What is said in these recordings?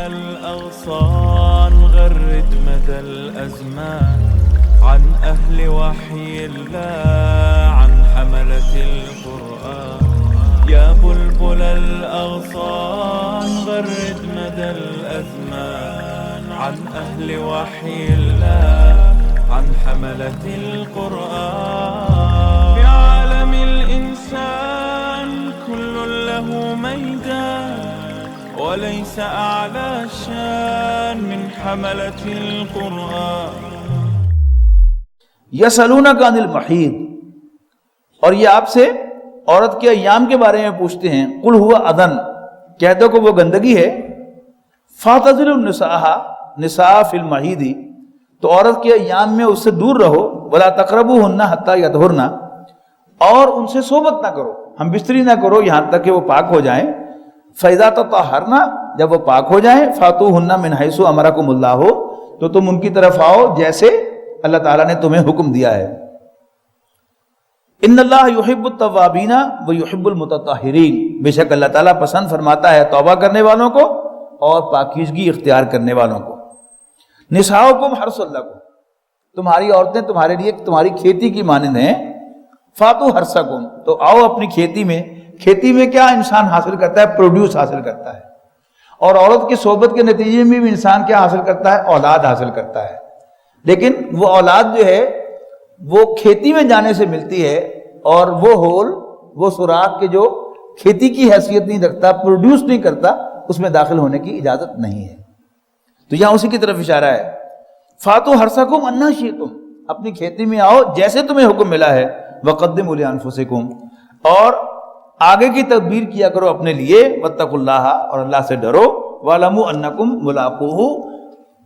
الأغصان غرد مدى الأزمان عن أهل وحي الله عن حملة القرآن يا بلبل الأغصان غرد مدى الأزمان عن أهل وحي الله عن حملة القرآن في عالم الإنسان كل له ميدان وليس أعلى شان من حملة القرآن. یسألونک عن المحیض، اور یہ آپ سے عورت کے ایام کے بارے میں پوچھتے ہیں. قل ہوا اذن، کہہ دو کہ وہ گندگی ہے. فاعتزلوا النساء فی المحیض، تو عورت کے ایام میں اس سے دور رہو. ولا تقربوہن حتی یطہرن، اور ان سے صحبت نہ کرو، ہم بستری نہ کرو یہاں تک کہ وہ پاک ہو جائیں. فَإِذَا تَطَهَّرْنَ، جب وہ پاک ہو جائیں. فَأْتُوهُنَّ مِنْ حَيْثُ أَمَرَكُمُ اللَّهُ، تو تم ان کی طرف آؤ جیسے اللہ تعالیٰ نے تمہیں حکم دیا ہے. ان اللہ یحب التوابین ویحب المتطہرین، بے شک اللہ تعالیٰ پسند فرماتا ہے توبہ کرنے والوں کو اور پاکیزگی اختیار کرنے والوں کو. نساؤکم حرث لکم، تمہاری عورتیں تمہارے لیے تمہاری کھیتی کی مانند ہیں. فاتو حرثکم، تو آؤ اپنی کھیتی میں. کھیتی میں کیا انسان حاصل کرتا ہے؟ پروڈیوس حاصل کرتا ہے. اور عورت کی صحبت کے نتیجے میں بھی انسان کیا حاصل کرتا ہے؟ اولاد حاصل کرتا ہے. لیکن وہ اولاد جو ہے وہ کھیتی میں جانے سے ملتی ہے، اور وہ ہول، وہ سوراخ کے جو کھیتی کی حیثیت نہیں رکھتا، پروڈیوس نہیں کرتا، اس میں داخل ہونے کی اجازت نہیں ہے. تو یہاں اسی کی طرف اشارہ ہے. فاتو حرثکم انا شئتم، اپنی کھیتی میں آؤ جیسے تمہیں حکم ملا ہے. وقدموا لانفسکم، اور آگے کی تدبیر کیا کرو اپنے لیے. واتقوا اللہ، اور اللہ سے ڈرو. واعلموا انکم ملاقوہ،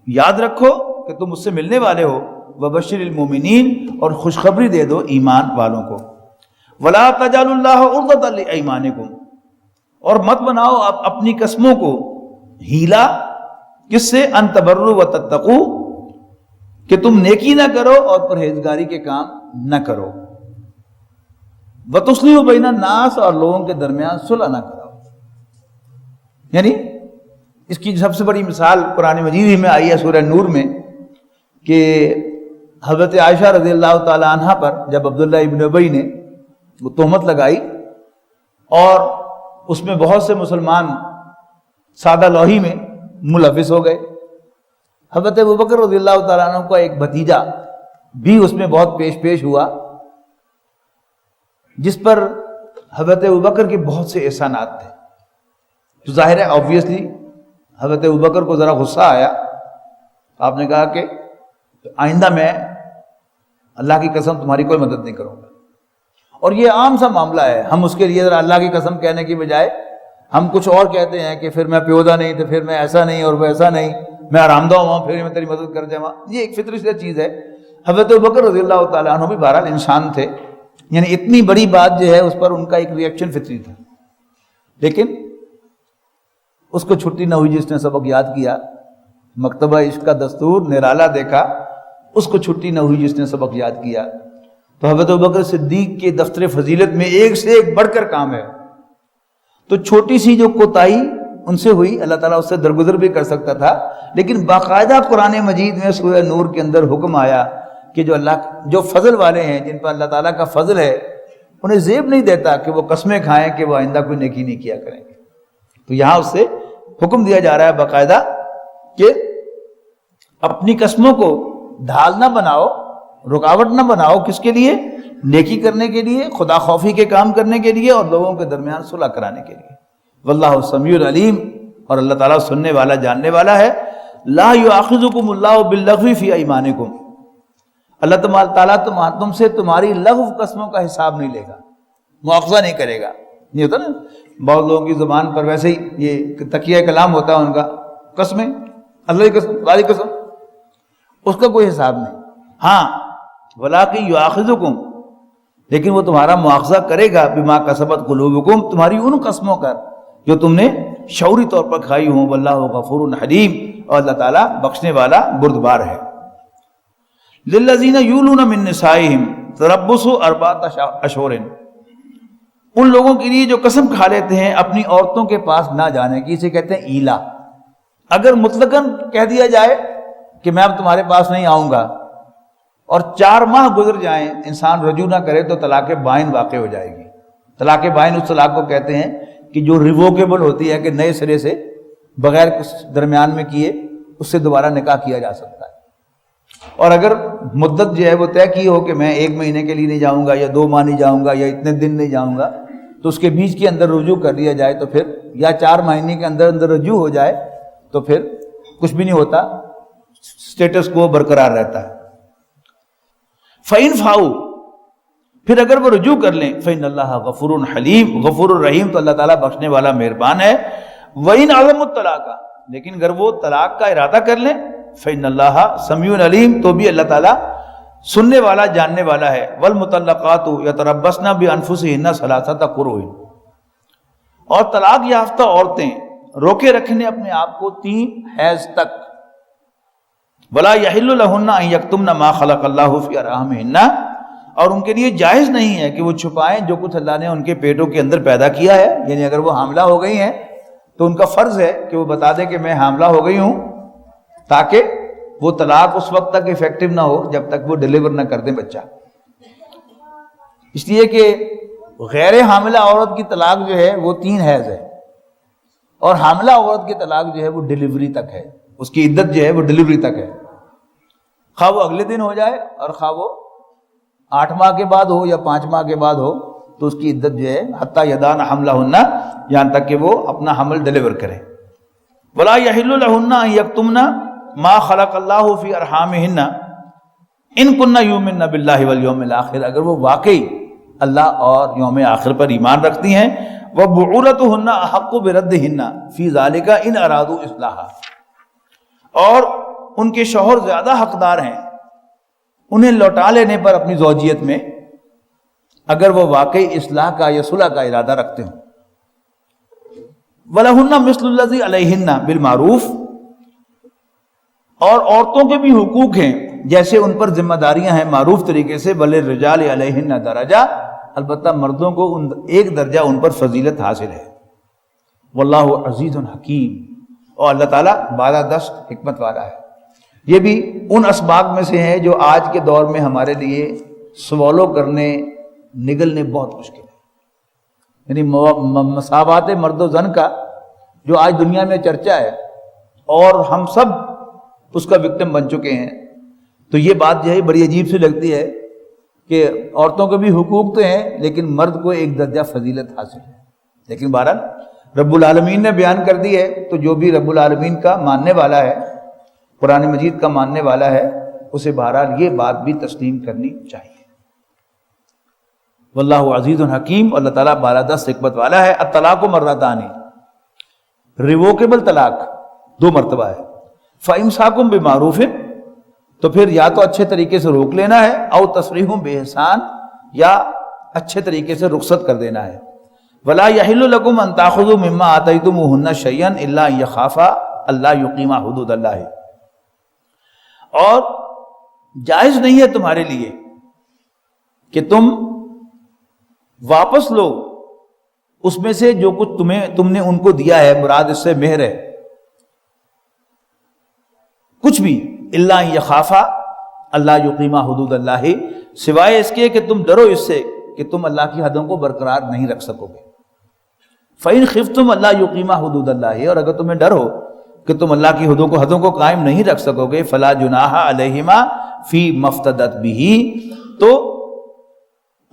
یاد رکھو کہ تم اس سے ملنے والے ہو. وبشر المومنین، اور خوشخبری دے دو ایمان والوں کو. ولا تجعلوا اللہ عرضۃ لایمانکم، اور مت بناؤ اپنی قسموں کو ہیلا. کس سے؟ ان تبروا وتتقوا، کہ تم نیکی نہ کرو اور پرہیزگاری کے کام نہ کرو. وتصلحوا بین الناس، اور لوگوں کے درمیان صلح نہ کرو. یعنی اس کی سب سے بڑی مثال قرآن مجید میں آئی ہے سورہ نور میں، کہ حضرت عائشہ رضی اللہ تعالی عنہ پر جب عبداللہ ابن ابی نے وہ تہمت لگائی، اور اس میں بہت سے مسلمان سادہ لوحی میں ملوث ہو گئے. حضرت ابوبکر رضی اللہ تعالیٰ عنہ کا ایک بھتیجا بھی اس میں بہت پیش ہوا، جس پر حضرت ابوبکر کے بہت سے احسانات تھے. تو ظاہر ہے آبویسلی حضرت ابوبکر کو ذرا غصہ آیا. آپ نے کہا کہ آئندہ میں اللہ کی قسم تمہاری کوئی مدد نہیں کروں گا. اور یہ عام سا معاملہ ہے، ہم اس کے لیے ذرا اللہ کی قسم کہنے کی بجائے ہم کچھ اور کہتے ہیں کہ پھر میں پیودہ نہیں، تو پھر میں ایسا نہیں اور وہ ایسا نہیں، میں آرام دہ ہوں پھر میں تیری مدد کر جاؤں. یہ ایک فطری سی چیز ہے. حضرت ابوبکر رضی اللہ تعالیٰ عنہ بھی بہرحال انسان تھے، یعنی اتنی بڑی بات جو ہے اس پر ان کا ایک ریئیکشن فطری تھا. لیکن اس کو چھٹی نہ ہوئی جس نے سبق یاد کیا. مکتبہ عشق کا دستور نرالا دیکھا، اس کو چھٹی نہ ہوئی جس نے سبق یاد کیا. تو حضرت ابوبکر صدیق کے دفتر فضیلت میں ایک سے ایک بڑھ کر کام ہے. تو چھوٹی سی جو کوتاہی ان سے ہوئی، اللہ تعالیٰ اس سے درگزر بھی کر سکتا تھا. لیکن باقاعدہ قرآن مجید میں سورہ نور کے اندر حکم آیا کہ جو فضل والے ہیں، جن پر اللہ تعالیٰ کا فضل ہے، انہیں زیب نہیں دیتا کہ وہ قسمیں کھائیں کہ وہ آئندہ کوئی نیکی نہیں کیا کریں گے. تو یہاں اس سے حکم دیا جا رہا ہے باقاعدہ کہ اپنی قسموں کو ڈھال نہ بناؤ، رکاوٹ نہ بناؤ. کس کے لیے؟ نیکی کرنے کے لیے، خدا خوفی کے کام کرنے کے لیے، اور لوگوں کے درمیان صلح کرانے کے لیے. واللہ سمیع علیم، اور اللہ تعالیٰ سننے والا جاننے والا ہے. لا یؤاخذکم اللہ باللغو فی ایمانکم، اللہ تعالیٰ تم سے تمہاری لغو قسموں کا حساب نہیں لے گا، مؤاخذہ نہیں کرے گا. نہیں ہوتا نا بہت لوگوں کی زبان پر ویسے ہی یہ تکیہ کلام ہوتا ہے ان کا، قسمیں، اللہ کی قسم، اللہ کی قسم، اس کا کوئی حساب نہیں. ہاں ولاکن یؤاخذکم، لیکن وہ تمہارا مؤاخذہ کرے گا بما کسبت قلوبکم، تمہاری ان قسموں کا جو تم نے شعوری طور پر کھائی ہوں. واللہ غفور حلیم، اور اللہ تعالیٰ بخشنے والا بردبار ہے. للذین یولون من نسائہم تربص اربعۃ اشہر، ان لوگوں کے لیے جو قسم کھا لیتے ہیں اپنی عورتوں کے پاس نہ جانے کی، اسے کہتے ہیں ایلا. اگر مطلقاً کہہ دیا جائے کہ میں اب تمہارے پاس نہیں آؤں گا اور 4 ماہ گزر جائیں انسان رجوع نہ کرے تو طلاق بائن واقع ہو جائے گی۔ طلاق بائن اس طلاق کو کہتے ہیں کہ جو ریووکیبل ہوتی ہے، کہ نئے سرے سے بغیر کچھ درمیان میں کیے اس سے دوبارہ نکاح کیا جا سکتا ہے۔ اور اگر مدت جو ہے وہ طے کی ہو کہ میں 1 مہینے کے لیے نہیں جاؤں گا یا 2 ماہ نہیں جاؤں گا یا اتنے دن نہیں جاؤں گا، تو اس کے بیچ کے اندر رجوع کر دیا جائے تو پھر، یا 4 مہینے کے اندر اندر رجوع ہو جائے تو پھر کچھ بھی نہیں ہوتا، سٹیٹس کو برقرار رہتا ہے۔ فَإِنْ فَاؤُوا، پھر اگر وہ رجوع کر لیں، فَإِنَّ اللَّهَ غَفُورٌ حَلِيمٌ، غفور الرحیم، تو اللہ تعالیٰ بخشنے والا مہربان ہے۔ وَإِنْ عَزَمُوا الطَّلَاقَ، لیکن اگر وہ طلاق کا ارادہ کر لیں، فَإِنَّ اللَّهَ سَمِيعٌ عَلِيمٌ، تو بھی اللہ تعالیٰ سننے والا جاننے والا ہے۔ وَالْمُطَلَّقَاتُ يَتَرَبَّصْنَ بِأَنفُسِهِنَّ ثَلَاثَةَ قُرُوءٍ، اور طلاق یافتہ عورتیں روکے رکھنے اپنے آپ کو 3 حیض تک۔ وَلَا يَحِلُّ لَهُنَّ أَن يَكْتُمْنَ مَا خَلَقَ اللَّهُ فِي أَرْحَامِهِنَّ، اور ان کے لیے جائز نہیں ہے کہ وہ چھپائیں جو کچھ اللہ نے ان کے پیٹوں کے اندر پیدا کیا ہے، یعنی اگر وہ حاملہ ہو گئی ہیں تو ان کا فرض ہے کہ وہ بتا دیں کہ میں حاملہ ہو گئی ہوں، تاکہ وہ طلاق اس وقت تک افیکٹو نہ ہو جب تک وہ ڈیلیور نہ کر دیں بچہ۔ اس لیے کہ غیر حاملہ عورت کی طلاق جو ہے وہ 3 حیض ہے، اور حاملہ عورت کی طلاق جو ہے وہ ڈیلیوری تک ہے، اس کی عدت جو ہے وہ ڈیلیوری تک ہے، خواہ وہ اگلے دن ہو جائے اور خواہ وہ 8 ماہ کے بعد ہو یا 5 ماہ کے بعد ہو، تو اس کی عدت جو ہے حتیٰ یدان حملہن، یہاں تک کہ وہ اپنا حمل ڈیلیور کرے۔ ولا یحل لہن ان یکتمن ما خلق اللہ فی ارحامہن ان کن یؤمن باللہ والیوم الآخر، اگر وہ واقعی اللہ اور یوم آخر پر ایمان رکھتی ہیں، وبعولتہن احق بردہن فی ذلک ان ارادوا اصلاحا، اور ان کے شوہر زیادہ حقدار ہیں انہیں لوٹا لینے پر اپنی زوجیت میں، اگر وہ واقعی اصلاح کا یا صلح کا ارادہ رکھتے ہوں۔ وَلَهُنَّ مِثْلُ الَّذِي عَلَيْهِنَّ بِالْمَعْرُوفِ، اور عورتوں کے بھی حقوق ہیں جیسے ان پر ذمہ داریاں ہیں معروف طریقے سے۔ وَلِلرِّجَالِ عَلَيْهِنَّ دَرَجَةٌ، البتہ مردوں کو ایک درجہ ان پر فضیلت حاصل ہے۔ وَاللَّهُ عَزِيزٌ حَكِيمٌ، اور اللہ تعالیٰ بالادست حکمت والا ہے۔ یہ بھی ان اسباق میں سے ہیں جو آج کے دور میں ہمارے لیے سوالو کرنے نگلنے بہت مشکل ہے، یعنی مساوات مرد و زن کا جو آج دنیا میں چرچا ہے اور ہم سب اس کا وکٹم بن چکے ہیں، تو یہ بات جو ہے بڑی عجیب سی لگتی ہے کہ عورتوں کے بھی حقوق تو ہیں لیکن مرد کو ایک درجہ فضیلت حاصل ہے۔ لیکن بہرحال رب العالمین نے بیان کر دی ہے، تو جو بھی رب العالمین کا ماننے والا ہے، قرآن مجید کا ماننے والا ہے، اسے بہرحال یہ بات بھی تسلیم کرنی چاہیے۔ واللہ عزیز حکیم، اللہ تعالیٰ بالادست حکمت والا ہے۔ الطلاق مرتان، ریووکیبل طلاق 2 مرتبہ ہے۔ فَإِمْسَاكٌ بِمَعْرُوفٍ، تو پھر یا تو اچھے طریقے سے روک لینا ہے، او تصریح بِإِحْسَان، یا اچھے طریقے سے رخصت کر دینا ہے۔ وَلَا يَحِلُّ لَكُمْ أَن تَأْخُذُوا مِمَّا آتَيْتُمُوهُنَّ شَيْئًا إِلَّا أَن يَخَافَا أَلَّا يُقِيمَا حُدُودَ اللَّهِ، اور جائز نہیں ہے تمہارے لیے کہ تم واپس لو اس میں سے جو کچھ تم نے ان کو دیا ہے، مراد اس سے مہر ہے، کچھ بھی، الا ان یخافا اللہ یقیما حدود اللہ، سوائے اس کے کہ تم ڈرو اس سے کہ تم اللہ کی حدوں کو برقرار نہیں رکھ سکو گے۔ فإن خفتم اللہ یقیما حدود اللہ، اور اگر تمہیں ڈر ہو کہ تم اللہ کی حدوں کو قائم نہیں رکھ سکو گے، فلا جناح علیہما فی مفتدت بہ، تو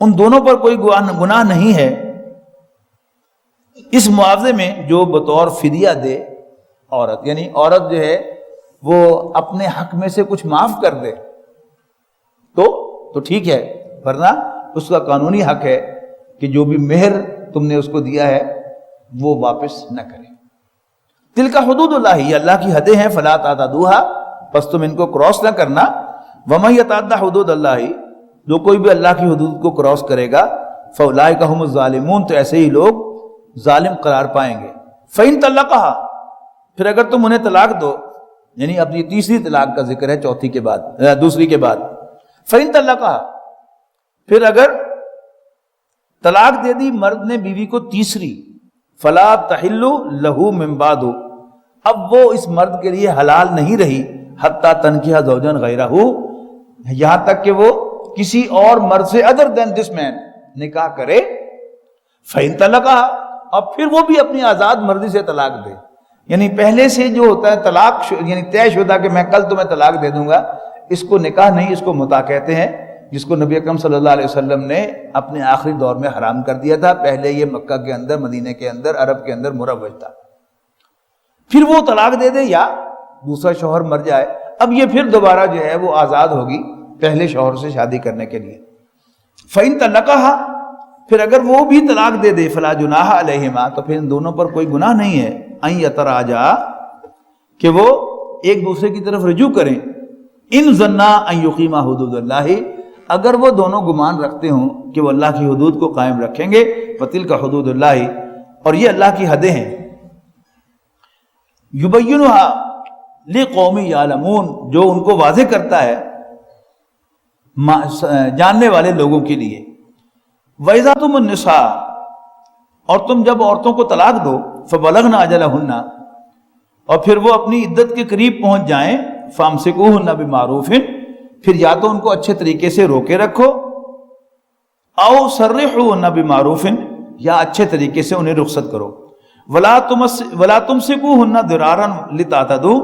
ان دونوں پر کوئی گناہ نہیں ہے اس معاوضے میں جو بطور فدیہ دے عورت، یعنی عورت جو ہے وہ اپنے حق میں سے کچھ معاف کر دے تو ٹھیک ہے، ورنہ اس کا قانونی حق ہے کہ جو بھی مہر تم نے اس کو دیا ہے وہ واپس نہ کرے۔ تلک حدود اللہ، یہ اللہ کی حدیں ہیں، فلا تعتدوها، پس تم ان کو کراس نہ کرنا۔ ومن یتعد حدود اللہ، جو کوئی بھی اللہ کی حدود کو کراس کرے گا، فاولئک هم الظالمون، تو ایسے ہی لوگ ظالم قرار پائیں گے۔ فإن طلقها، پھر اگر تم انہیں طلاق دو، یعنی اپنی تیسری طلاق کا ذکر ہے چوتھی کے بعد، دوسری کے بعد۔ فإن طلقها، پھر اگر طلاق دے دی مرد نے بیوی کو تیسری، فلا تحل له من بعد، اب وہ اس مرد کے لیے حلال نہیں رہی حتیٰ تنکیہ زوجن غیرہ، یہاں تک کہ وہ کسی اور مرد سے other than this man نکاح کرے. فَإِن طَلَّقَهَا، اب پھر وہ بھی اپنی آزاد مرضی سے طلاق دے. یعنی پہلے سے جو ہوتا ہے طلاق یعنی طے شدہ کہ میں کل تمہیں طلاق دے دوں گا، اس کو نکاح نہیں، اس کو متاع کہتے ہیں، جس کو نبی اکرم صلی اللہ علیہ وسلم نے اپنے آخری دور میں حرام کر دیا تھا. پہلے یہ مکہ کے اندر، مدینہ کے اندر، عرب کے اندر مروج تھا. پھر وہ طلاق دے دے یا دوسرا شوہر مر جائے، اب یہ پھر دوبارہ جو ہے وہ آزاد ہوگی پہلے شوہر سے شادی کرنے کے لیے. فَإِن طَلَّقَهَا، پھر اگر وہ بھی طلاق دے دے، فَلَا جُنَاحَ عَلَيْهِمَا، تو پھر ان دونوں پر کوئی گناہ نہیں ہے، أَن يَتَرَاجَعَا، کہ وہ ایک دوسرے کی طرف رجوع کریں. إِن ظَنَّا أَن يُقِيمَا حُدُودَ اللَّهِ، اگر وہ دونوں گمان رکھتے ہوں کہ وہ اللہ کی حدود کو قائم رکھیں گے. فَتِلْكَ حُدُودُ اللَّهِ، اور یہ اللہ کی حدیں ہیں. يُبَيِّنُهَا لِقَوْمٍ يَعْلَمُونَ، جو ان کو واضح کرتا ہے جاننے والے لوگوں کے لیے. وَإِذَا تُمُ النِّسَاءَ، اور تم جب عورتوں کو طلاق دو، فَبَلَغْنَ أَجَلَهُنَّ، اور پھر وہ اپنی عدت کے قریب پہنچ جائیں، فَأَمْسِكُوهُنَّ بِمَعْرُوفٍ، پھر یا تو ان کو اچھے طریقے سے روکے رکھو، أَوْ سَرِّحُوهُنَّ بِمَعْرُوفٍ، یا اچھے طریقے سے انہیں رخصت کرو. وَلَا تُمْسِكُوهُنَّ ضِرَارًا لِتَعْتَدُوا،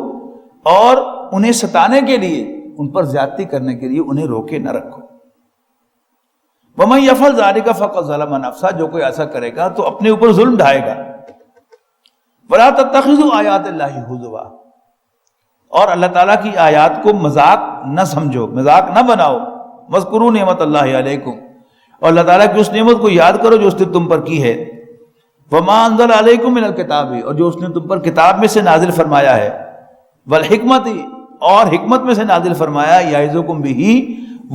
اور انہیں ستانے کے لیے، ان پر زیادتی کرنے کے لیے انہیں روکے نہ رکھو. وَمَن يَفْعَلْ ذَلِكَ فَقَدْ ظَلَمَ نَفْسَهُ، جو کوئی ایسا کرے گا تو اپنے اوپر ظلم ڈھائے گا. وَلَا تَتَّخِذُوا آيَاتِ اللَّهِ هُزُوًا، اور اللہ تعالیٰ کی آیات کو مذاق نہ سمجھو، مذاق نہ بناؤ. وَاذْكُرُوا نِعْمَتَ اللَّهِ عَلَيْكُمْ، اور اللہ تعالیٰ کی اس نعمت کو یاد کرو جو اس نے تم پر کی ہے. وَمَا أَنزَلَ عَلَيْكُمْ مِنَ الْكِتَابِ، اور جو اس نے تم پر کتاب میں سے نازل فرمایا ہے. وَالْحِکْمَةِ، اور حکمت میں سے نازل فرمایا. یعظکم بہ،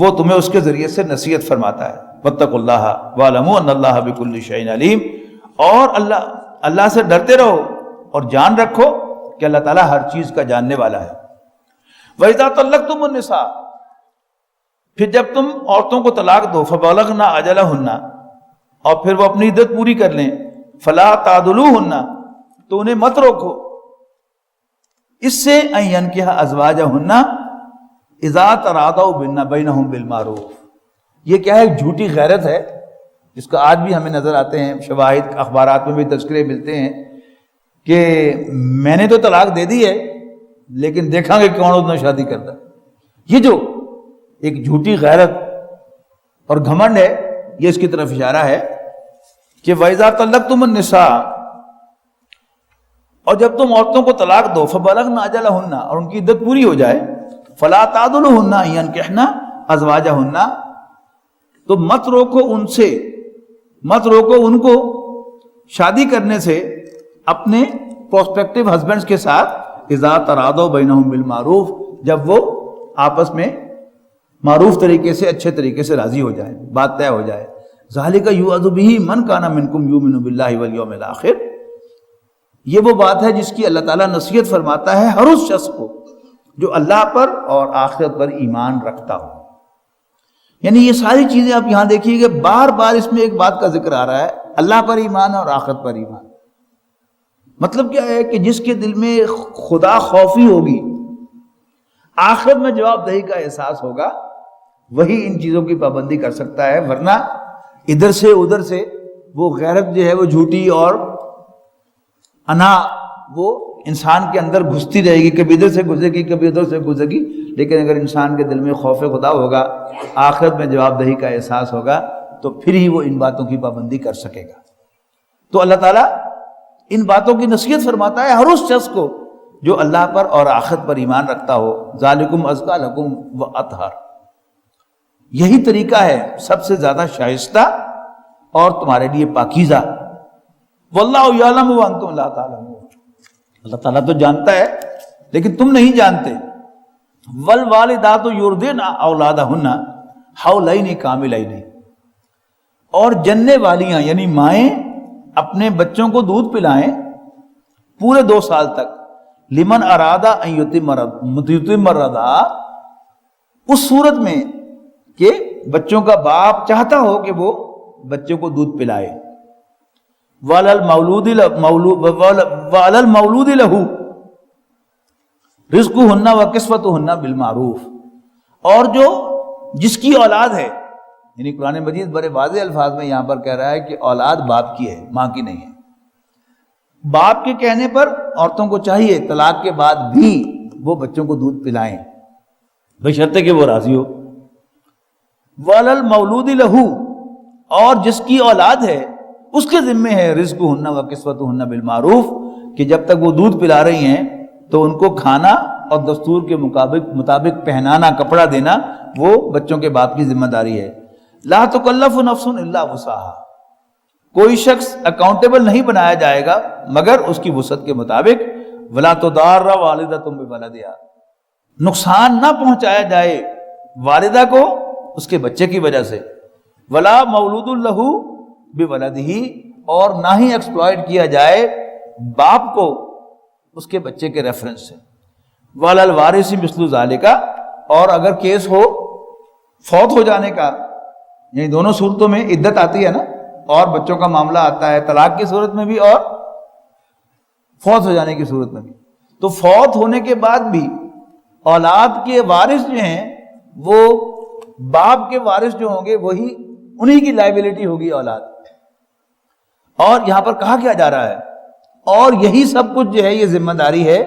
وہ تمہیں اس کے ذریعے سے نصیحت فرماتا ہے. واتقوا اللہ واعلموا ان اللہ بکل شیء علیم، اور اللہ سے ڈرتے رہو اور جان رکھو کہ اللہ تعالیٰ ہر چیز کا جاننے والا ہے. وَإِذَا طَلَّقْتُمُ النِّسَاءَ، پھر جب تم عورتوں کو طلاق دو، فَبَلَغْنَ أَجَلَهُنَّ، اور پھر وہ اپنی عدت پوری کر لیں. فَلَا تَعْضُلُوهُنَّ، تو انہیں مت روکو، اس سے أَن يَنكِحَ أَزْوَاجَهُنَّ إِذَا تَرَاضَوْا بَيْنَهُم بِالْمَعْرُوفِ. یہ کیا ہے؟ ایک جھوٹی غیرت ہے جس کا آج بھی ہمیں نظر آتے ہیں، شواہد اخبارات میں بھی تذکرے ملتے ہیں کہ میں نے تو طلاق دے دی ہے لیکن دیکھا گے کون اتنا شادی کرتا. یہ جو ایک جھوٹی غیرت اور گھمنڈ ہے، یہ اس کی طرف اشارہ ہے کہ وَإِذَا طَلَّقْتُمُ النِّسَاءَ، اور جب تم عورتوں کو طلاق دو، فَبَلَغْنَ أَجَلَهُنَّ، اور ان کی عدت پوری ہو جائے. فَلَا تَعْضُلُوهُنَّ أَن يَنكِحْنَ أَزْوَاجَهُنَّ، تو مت روکو ان کو شادی کرنے سے اپنے پروسپیکٹیو ہسبینڈز کے ساتھ. اذا تراضوا بینہم بالمعروف، جب وہ آپس میں معروف طریقے سے، اچھے طریقے سے راضی ہو جائے، بات طے ہو جائے. ذالک یوعظ بہ من کان منکم یؤمن باللہ والیوم الآخر، یہ وہ بات ہے جس کی اللہ تعالیٰ نصیحت فرماتا ہے ہر اس شخص کو جو اللہ پر اور آخرت پر ایمان رکھتا ہو. یعنی یہ ساری چیزیں آپ یہاں دیکھیے کہ بار بار اس میں ایک بات کا ذکر آ رہا ہے، اللہ پر ایمان اور آخرت پر ایمان. مطلب کیا ہے کہ جس کے دل میں خدا خوفی ہوگی، آخرت میں جواب دہی کا احساس ہوگا، وہی ان چیزوں کی پابندی کر سکتا ہے. ورنہ ادھر سے ادھر سے وہ غیرت جو ہے وہ جھوٹی اور انا وہ انسان کے اندر گھستی رہے گی، کبھی ادھر سے گزرے گی کبھی ادھر سے گزرے گی. لیکن اگر انسان کے دل میں خوف خدا ہوگا، آخرت میں جواب دہی کا احساس ہوگا، تو پھر ہی وہ ان باتوں کی پابندی کر سکے گا. تو اللہ تعالیٰ ان باتوں کی نصیحت فرماتا ہے ہر اس شخص کو جو اللہ پر اور آخرت پر ایمان رکھتا ہو. ذالکم ازکی لکم واطہر، یہی طریقہ ہے سب سے زیادہ شائستہ اور تمہارے لیے پاکیزہ. واللہ یعلم وانتم لا تعلمون، اللہ تعالیٰ تو جانتا ہے لیکن تم نہیں جانتے. والوالدات یرضعن اولادہن حولین کاملین، اور جننے والیاں یعنی مائیں اپنے بچوں کو دودھ پلائیں پورے 2 سال تک. لمن ارادہ ان یتم الرضاع، اس صورت میں کہ بچوں کا باپ چاہتا ہو کہ وہ بچوں کو دودھ پلائے. وعلی المولود لہ، رزقہن و کسوتہن بالمعروف، اور جو جس کی اولاد ہے، یعنی قرآن مجید بڑے واضح الفاظ میں یہاں پر کہہ رہا ہے کہ اولاد باپ کی ہے، ماں کی نہیں ہے۔ باپ کے کہنے پر عورتوں کو چاہیے طلاق کے بعد بھی وہ بچوں کو دودھ پلائیں، بشرطے کہ وہ راضی ہو۔ وَعَلَى الْمَوْلُودِ لَهُ، اور جس کی اولاد ہے اس کے ذمے ہے رزقہن و کسوتہن بالمعروف، کہ جب تک وہ دودھ پلا رہی ہیں تو ان کو کھانا اور دستور کے مطابق پہنانا، کپڑا دینا وہ بچوں کے باپ کی ذمہ داری ہے۔ لا تکلف نفس الا وسعها، کوئی شخص اکاؤنٹیبل نہیں بنایا جائے گا مگر اس کی وسعت کے مطابق۔ ولا تضار والدۃ بولدہا، نقصان نہ پہنچایا جائے والدہ کو اس کے بچے کی وجہ سے۔ ولا مولود لہ بولدہ، اور نہ ہی ایکسپلائٹ کیا جائے باپ کو اس کے بچے کے ریفرنس سے۔ وعلی الوارث مثل ذالک، اور اگر کیس ہو فوت ہو جانے کا، یعنی دونوں صورتوں میں عدت آتی ہے نا، اور بچوں کا معاملہ آتا ہے طلاق کی صورت میں بھی اور فوت ہو جانے کی صورت میں بھی، تو فوت ہونے کے بعد بھی اولاد کے وارث جو ہیں وہ باپ کے وارث جو ہوں گے وہی انہی کی لائبلٹی ہوگی اولاد۔ اور یہاں پر کہا کیا جا رہا ہے، اور یہی سب کچھ جو ہے یہ ذمہ داری ہے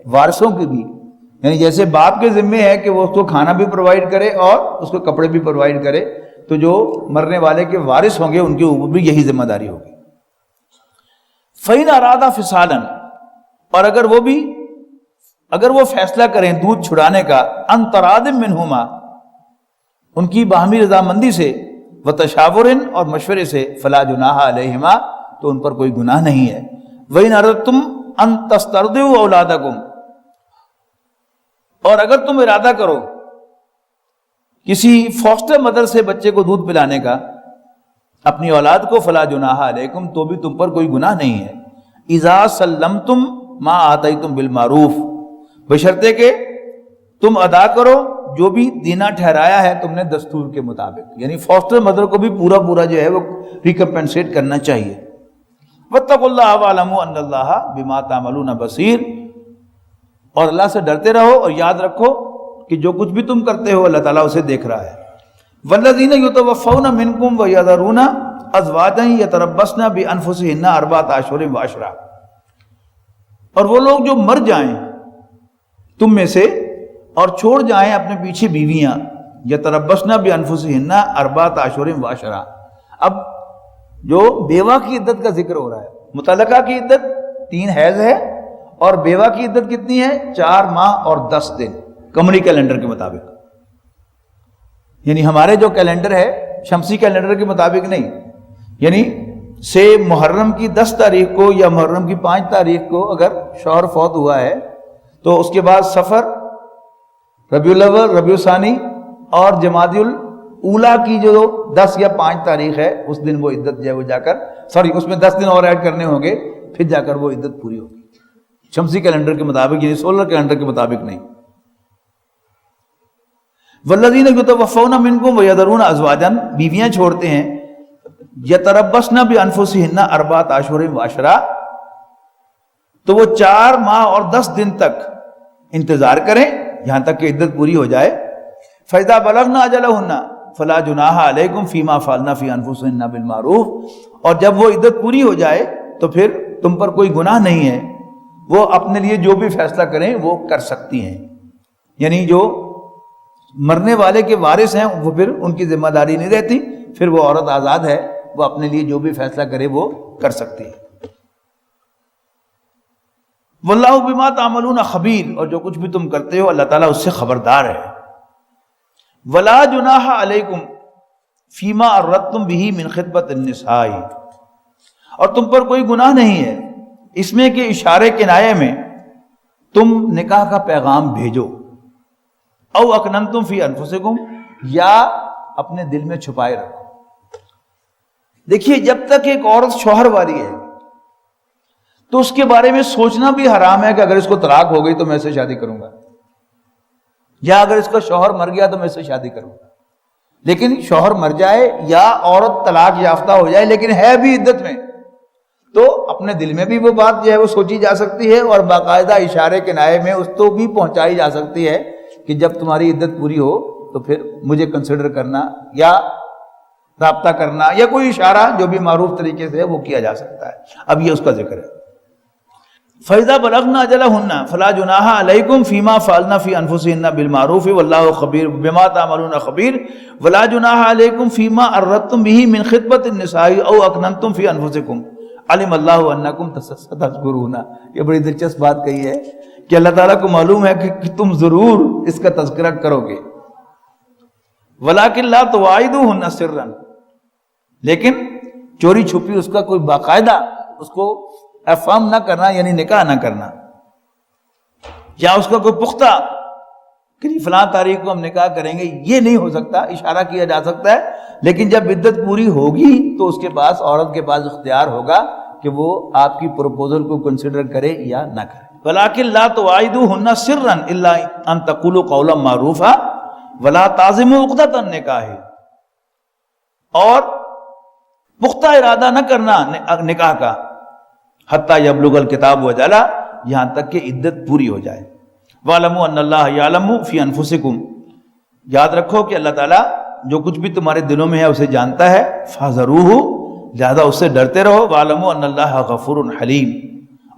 وارثوں کی بھی، یعنی جیسے باپ کے ذمے ہے کہ وہ اس کو کھانا بھی پرووائڈ کرے اور اس کو کپڑے بھی پرووائڈ کرے، تو جو مرنے والے کے وارث ہوں گے ان کے اوپر بھی یہی ذمہ داری ہوگی۔ فَإِنْ أَرَادَ فِصَالًا، اور اگر وہ فیصلہ کریں دودھ چھڑانے کا، أَنْ تَرَادٍ مِّنْهُمَا، ان کی باہمی رضامندی سے، وَتَشَاوُرٍ، اور مشورے سے، فَلَا جُنَاحَ عَلَيْهِمَا، تو ان پر کوئی گناہ نہیں ہے۔ وَإِنْ أَرَدْتُمْ أَنْ تَسْتَرْضِعُوا أَوْلَادَكُمْ، اور اگر تم ارادہ کرو کسی فاسٹر مدر سے بچے کو دودھ پلانے کا اپنی اولاد کو، فلا جناح علیکم، تو بھی تم پر کوئی گناہ نہیں ہے۔ اذا سلمتم ما آتیتم بالمعروف، بشرطے کہ تم ادا کرو جو بھی دینا ٹھہرایا ہے تم نے دستور کے مطابق، یعنی فاسٹر مدر کو بھی پورا جو ہے وہ ریکمپنسیٹ کرنا چاہیے۔ واتقوا اللہ واعلموا ان اللہ بما تعملون بصیر، اور اللہ سے ڈرتے رہو اور یاد رکھو کہ جو کچھ بھی تم کرتے ہو اللہ تعالیٰ اسے دیکھ رہا ہے۔ والذین یتوفون منکم ویذرون ازواجا یتربصن بانفسہن اربعۃ اشہر وعشرا، اور وہ لوگ جو مر جائیں تم میں سے اور چھوڑ جائیں اپنے پیچھے بیویاں، یتربصن بانفسہن اربعۃ اشہر وعشرا، اب جو بیوہ کی عدت کا ذکر ہو رہا ہے، مطلقہ کی عدت 3 حیض ہے اور بیوہ کی عدت کتنی ہے؟ 4 ماہ اور 10 دن قمری کیلنڈر کے مطابق، یعنی ہمارے جو کیلنڈر ہے شمسی کیلنڈر کے مطابق نہیں، یعنی سے محرم کی 10 تاریخ کو یا محرم کی 5 تاریخ کو اگر شوہر فوت ہوا ہے تو اس کے بعد صفر، ربیع الاول، ربیع الثانی اور جمادی الاولیٰ کی جو 10 یا 5 تاریخ ہے اس دن وہ عدت جو ہے وہ جا کر اس میں 10 دن اور ایڈ کرنے ہوں گے، پھر جا کر وہ عدت پوری ہوگی شمسی کیلنڈر کے مطابق، یعنی سولر کیلنڈر کے مطابق نہیں۔ والذین یتوفون منکم ویذرون ازواجا، بیویاں چھوڑتے ہیں، یتربصن بانفسہن اربعۃ اشہر وعشرا، تو وہ 4 ماہ اور 10 دن تک انتظار کریں یہاں تک کہ عدت پوری ہو جائے۔ فاذا بلغن اجلہن فلا جناح علیکم فیما فعلن فی انفسہن بالمعروف، اور جب وہ عدت پوری ہو جائے تو پھر تم پر کوئی گناہ نہیں ہے، وہ اپنے لیے جو بھی فیصلہ کریں وہ کر سکتی ہیں، یعنی جو مرنے والے کے وارث ہیں وہ پھر ان کی ذمہ داری نہیں رہتی، پھر وہ عورت آزاد ہے، وہ اپنے لیے جو بھی فیصلہ کرے وہ کر سکتی ہے۔ واللہ بما تعملون خبیر، اور جو کچھ بھی تم کرتے ہو اللہ تعالیٰ اس سے خبردار ہے۔ ولا جناح علیکم فیما اردتم به من خطبۃ النساء، اور تم پر کوئی گناہ نہیں ہے اس میں کہ اشارے کنایے میں تم نکاح کا پیغام بھیجو، او اکننتم فی انفسکم، یا اپنے دل میں چھپائے رکھو۔ دیکھیے جب تک ایک عورت شوہر والی ہے تو اس کے بارے میں سوچنا بھی حرام ہے کہ اگر اس کو طلاق ہو گئی تو میں اس سے شادی کروں گا، یا اگر اس کا شوہر مر گیا تو میں اس سے شادی کروں گا۔ لیکن شوہر مر جائے یا عورت طلاق یافتہ ہو جائے لیکن ہے بھی عدت میں، تو اپنے دل میں بھی وہ بات جو ہے وہ سوچی جا سکتی ہے اور باقاعدہ اشارے کنائے میں اس تو بھی پہنچائی جا سکتی ہے کہ جب تمہاری عدت پوری ہو تو پھر مجھے کنسیڈر کرنا یا رابطہ کرنا یا کوئی اشارہ جو بھی معروف طریقے سے ہے وہ کیا جا سکتا ہے. اب یہ اس کا ذکر ہے. فَإِذَا بَلَغْنَا أَجَلَهُنَّ فَلَا جُنَاحَ عَلَيْكُمْ فِي مَا فَعَلْنَا فِي أَنفُسِهِنَّ بِالْمَعْرُوفِ وَاللَّهُ خَبِيرٌ بِمَا تَعْمَلُونَ خَبِيرٌ وَلَا جُنَاحَ عَلَيْكُمْ فِي مَا أَرَّدتُّم بِهِ مِنْ خِطْبَةِ النِّسَاءِ أَوْ أَكْنَنتُمْ فِي أَنفُسِكُمْ عَلِمَ اللَّهُ أَنَّكُمْ تَذْكُرُونَ. یہ بڑی دلچسپ بات کہی ہے کہ اللہ تعالیٰ کو معلوم ہے کہ تم ضرور اس کا تذکرہ کرو گے. وَلَكِنْ لَا تُوَاعِدُوهُنَّ سِرًّا، لیکن چوری چھپی اس کا کوئی باقاعدہ اس کو افہام نہ کرنا یعنی نکاح نہ کرنا، یا اس کا کوئی پختہ کہ فلاں تاریخ کو ہم نکاح کریں گے، یہ نہیں ہو سکتا. اشارہ کیا جا سکتا ہے لیکن جب عدت پوری ہوگی تو اس کے پاس، عورت کے پاس اختیار ہوگا کہ وہ آپ کی پروپوزل کو کنسیڈر کرے یا نہ کرے. وَلَكِنْ لَا تُوَاعِدُوهُنَّ سِرًّا إِلَّا أَن تَقُولُوا قَوْلًا مَّعْرُوفًا وَلَا تَعْزِمُوا عُقْدَةَ النِّكَاحِ، اور پختہ ارادہ نہ کرنا نکاح کا حتیٰ یبلغ الکتاب اجلہ، یہاں تک کہ عدت پوری ہو جائے. وَاعْلَمُوا أَنَّ اللَّهَ يَعْلَمُ فِي أَنفُسِكُمْ، یاد رکھو کہ اللہ تعالیٰ جو کچھ بھی تمہارے دلوں میں ہے اسے جانتا ہے. فَاحْذَرُوهُ، لہذا اس سے ڈرتے رہو. وَاعْلَمُوا أَنَّ اللَّهَ غَفُورٌ حَلِيمٌ،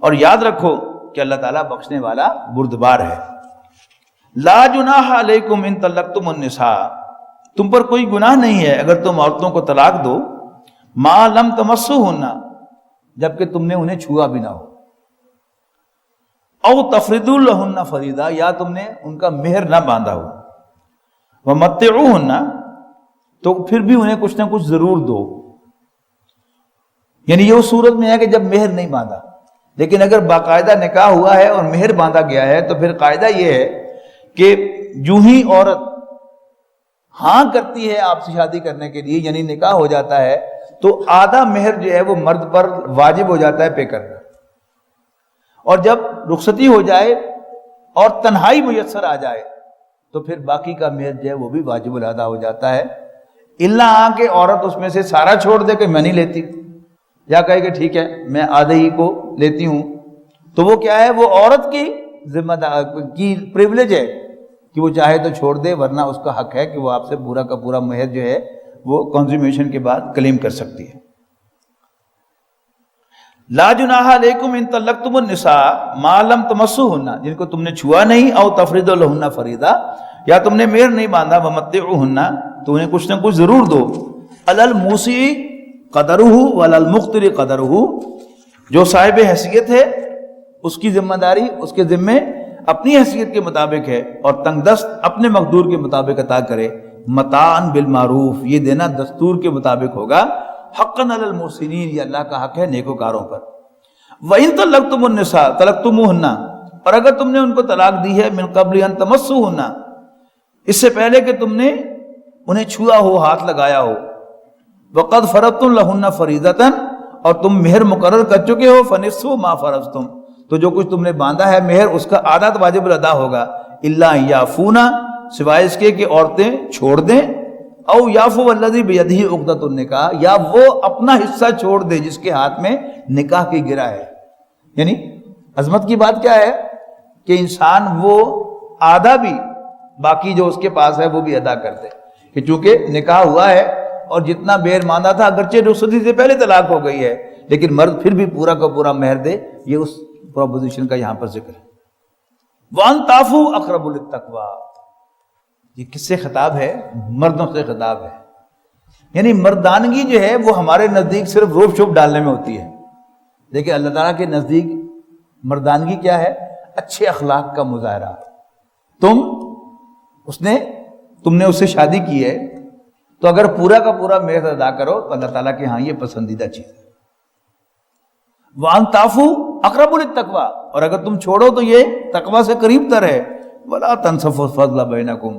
اور یاد رکھو کہ اللہ تعالیٰ بخشنے والا بردبار ہے. لا جناح علیکم ان طلقتم النساء، تم پر کوئی گناہ نہیں ہے اگر تم عورتوں کو طلاق دو. ما لم تمسوہن، جبکہ تم نے انہیں چھوا بھی نہ ہو. او تفریضوا لہن فریضہ، یا تم نے ان کا مہر نہ باندھا ہو. ومتعوہن، تو پھر بھی انہیں کچھ نہ کچھ ضرور دو. یعنی یہ اس صورت میں ہے کہ جب مہر نہیں باندھا، لیکن اگر باقاعدہ نکاح ہوا ہے اور مہر باندھا گیا ہے تو پھر قاعدہ یہ ہے کہ جو ہی عورت ہاں کرتی ہے آپ سے شادی کرنے کے لیے، یعنی نکاح ہو جاتا ہے، تو آدھا مہر جو ہے وہ مرد پر واجب ہو جاتا ہے پے کرنا. اور جب رخصتی ہو جائے اور تنہائی میسر آ جائے تو پھر باقی کا مہر جو ہے وہ بھی واجب الادا ہو جاتا ہے. الا کہ عورت اس میں سے سارا چھوڑ دے کہ میں نہیں لیتی، یا کہے کہ ٹھیک ہے میں آدھے ہی کو لیتی ہوں، تو وہ کیا ہے، وہ عورت کی ذمہ دار کی پریولیج ہے کہ وہ چاہے تو چھوڑ دے، ورنہ اس کا حق ہے کہ وہ آپ سے پورا کا پورا مہر جو ہے وہ کنزیومیشن کے بعد کلیم کر سکتی ہے. لا جناح علیکم ان طلقتم النساء ما لم تمسوہن، جن کو تم نے چھوا نہیں. او تفریضوا لہن فریضہ، یا تم نے مہر نہیں باندھا. ومتعوہن، تو انہیں کچھ نہ کچھ ضرور دو. علی الموسع قدرہ وعلی المقتر قدرہ، جو صاحب حیثیت ہے اس کی ذمہ داری اس کے ذمے اپنی حیثیت کے مطابق ہے، اور تنگ دست اپنے مقدور کے مطابق عطا کرے. متاعًا بالمعروف، یہ دینا دستور کے مطابق ہوگا. حقاً علی المحسنین، یہ اللہ کا حق ہے نیکوکاروں پر. وَإِن طَلَّقْتُمُ النِّسَاءَ طَلَّقْتُمُوهُنَّ، اور اگر تم نے ان کو طلاق دی ہے من قبل ان تمسوهن، اس سے پہلے کہ تم نے انہیں چھوا ہو، ہاتھ لگایا ہو. وَقَدْ فَرَضْتُمْ لَهُنَّ فَرِيضَةً، اور تم مہر مقرر کر چکے ہو. فَنِصْفُ مَا فَرَضْتُمْ، تو جو کچھ تم نے باندھا ہے مہر اس کا آدھا تو واجب الادا ہوگا. اِلَّا يَعْفُونَ، سوائے اس کے کہ عورتیں چھوڑ دیں. او یعفو الذی بیدہ عقدۃ النکاح، یا وہ اپنا حصہ چھوڑ دے جس کے ہاتھ میں نکاح کی گرہ ہے. یعنی عظمت کی بات کیا ہے کہ انسان وہ آدھا بھی باقی جو اس کے پاس ہے وہ بھی ادا کر دے، کہ چونکہ نکاح ہوا ہے اور جتنا مہر ماندہ تھا، اگرچہ رخصتی سے پہلے طلاق ہو گئی ہے لیکن مرد پھر بھی پورا کا پورا مہر دے. یہ اس پروپوزیشن کا یہاں پر ذکر ہے. وَأَن تَعْفُوا أَقْرَبُ لِلتَّقْوَىٰ، یہ کس سے خطاب ہے؟ مردوں سے خطاب ہے. یعنی مردانگی جو ہے وہ ہمارے نزدیک صرف روب شوب ڈالنے میں ہوتی ہے، لیکن اللہ تعالیٰ کے نزدیک مردانگی کیا ہے؟ اچھے اخلاق کا مظاہرہ. تم نے اس سے شادی کی ہے تو اگر پورا کا پورا مہر ادا کرو تو اللہ تعالیٰ کے ہاں یہ پسندیدہ چیز ہے. وَأَن تَعْفُوا أَقْرَبُ لِلتَّقْوَىٰ، اور اگر تم چھوڑو تو یہ تقویٰ سے قریب تر ہے. وَلَا تَنْسَفُوا الْفَضْلَ بَيْنَكُمْ،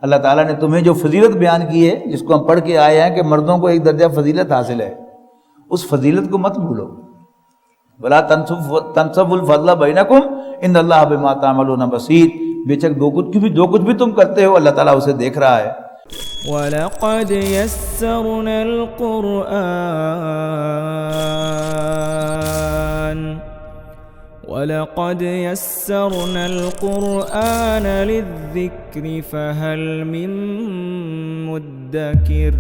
اللہ تعالیٰ نے تمہیں جو فضیلت بیان کی ہے، جس کو ہم پڑھ کے آئے ہیں کہ مردوں کو ایک درجہ فضیلت حاصل ہے، اس فضیلت کو مت بھولو. وَلَا تَنْسَفُوا الْفَضْلَ بَيْنَكُمْ إِنَّ اللَّهَ بِمَا تَعْمَلُونَ بَصِيرٌ، بے شک جو کچھ بھی تم کرتے ہو اللہ تعالیٰ اسے دیکھ رہا ہے. وَلَقَدْ يَسَّرْنَا الْقُرْآنَ القرآن ولقد يسرنا القرآن للذكر فهل من مدكر